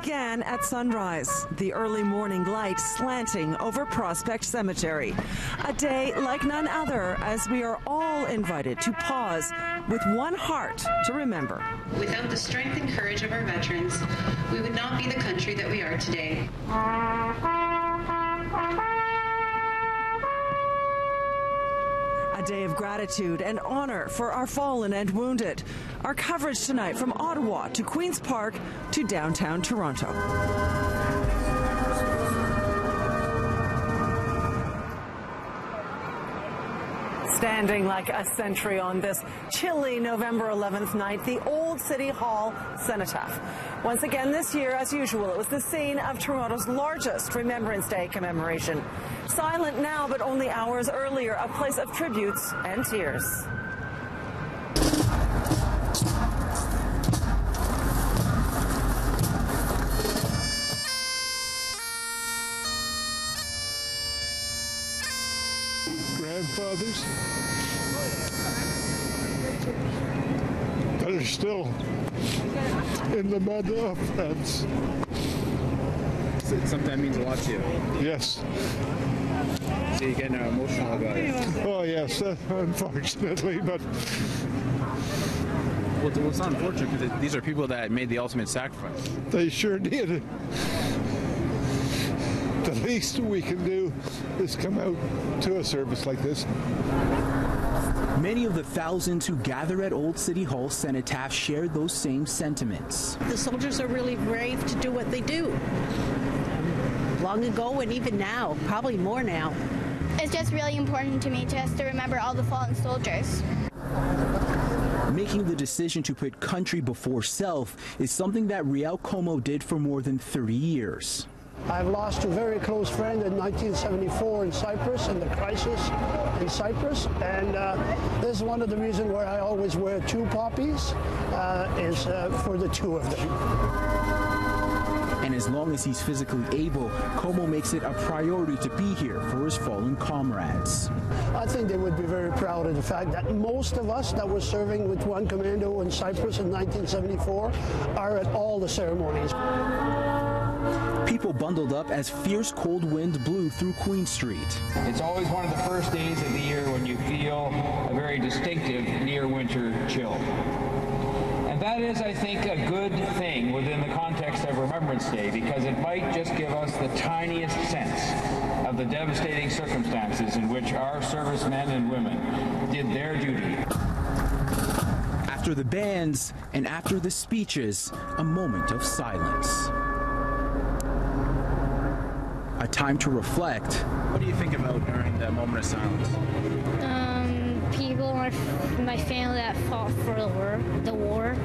began at sunrise, the early morning light slanting over Prospect Cemetery. A day like none other, as we are all invited to pause with one heart to remember. Without the strength and courage of our veterans, we would not be the country that we are today. A day of gratitude and honor for our fallen and wounded. Our coverage tonight from Ottawa to Queen's Park to downtown Toronto. Standing like a sentry on this chilly November 11th night, the Old City Hall Cenotaph. Once again this year, as usual, it was the scene of Toronto's largest Remembrance Day commemoration. Silent now, but only hours earlier, a place of tributes and tears. Grandfathers that are still in the mud of fence. Something that means a lot to you. Yes. So you're getting emotional about it. Oh yes, unfortunately, but Well, it's not unfortunate because these are people that made the ultimate sacrifice. they sure did. The least we can do is come out to a service like this. Many of the thousands who gather at Old City Hall Cenotaph shared those same sentiments. The soldiers are really brave to do what they do. Long ago and even now, probably more now. It's just really important to me just to remember all the fallen soldiers. Making the decision to put country before self is something that Riel Como did for more than 30 years. I've lost a very close friend in 1974 in Cyprus, in the crisis in Cyprus, and this is one of the reasons why I always wear two poppies, is for the two of them. And as long as he's physically able, Como makes it a priority to be here for his fallen comrades. I think they would be very proud of the fact that most of us that were serving with one commando in Cyprus in 1974 are at all the ceremonies. People bundled up as fierce cold wind blew through Queen Street. It's always one of the first days of the year when you feel a very distinctive near-winter chill. And that is, I think, a good thing within the context of Remembrance Day, because it might just give us the tiniest sense of the devastating circumstances in which our servicemen and women did their duty. After the bands and after the speeches, a moment of silence. A time to reflect. What do you think about during that moment of silence? People, my family that fought for the war.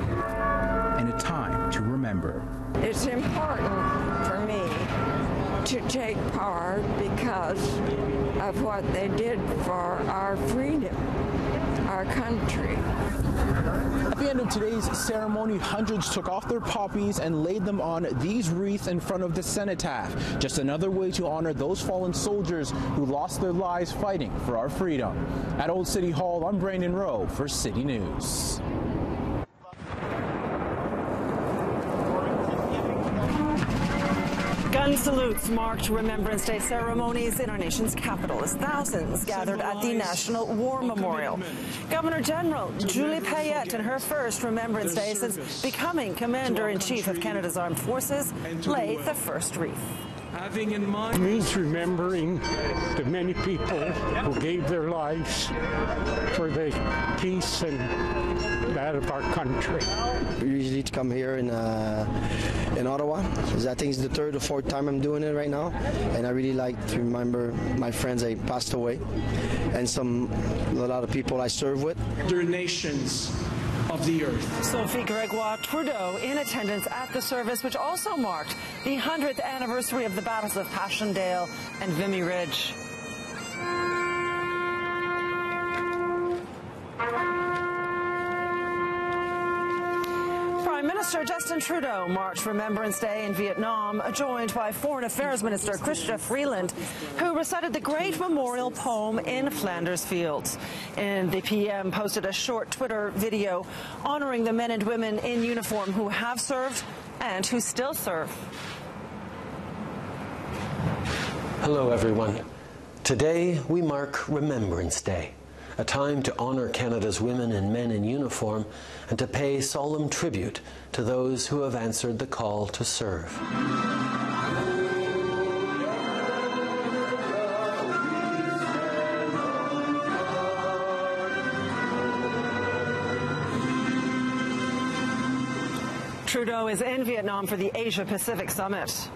And a time to remember. It's important for me to take part because of what they did for our freedom, our country. At the end of today's ceremony, hundreds took off their poppies and laid them on these wreaths in front of the cenotaph. Just another way to honor those fallen soldiers who lost their lives fighting for our freedom. At Old City Hall, I'm Brandon Rowe for City News. Gun salutes marked Remembrance Day ceremonies in our nation's capital as thousands gathered at the National War Memorial. Governor General Julie Payette, in her first Remembrance Day since becoming Commander-in-Chief of Canada's Armed Forces, laid the first wreath. Having in mind, it means remembering the many people who gave their lives for the peace and that of our country. We usually come here in Ottawa. I think it's the third or fourth time I'm doing it right now, and I really like to remember my friends that passed away and a lot of people I serve with. Other nations of the earth. Sophie Gregoire Trudeau in attendance at the service, which also marked the 100th anniversary of the battles of Passchendaele and Vimy Ridge. Prime Minister Justin Trudeau marked Remembrance Day in Vietnam, joined by Foreign Affairs Minister Chrystia Freeland, who recited the great memorial poem in Flanders Fields. And the PM posted a short Twitter video honoring the men and women in uniform who have served and who still serve. Hello, everyone. Today, we mark Remembrance Day, a time to honor Canada's women and men in uniform and to pay solemn tribute to those who have answered the call to serve. Trudeau is in Vietnam for the Asia-Pacific Summit.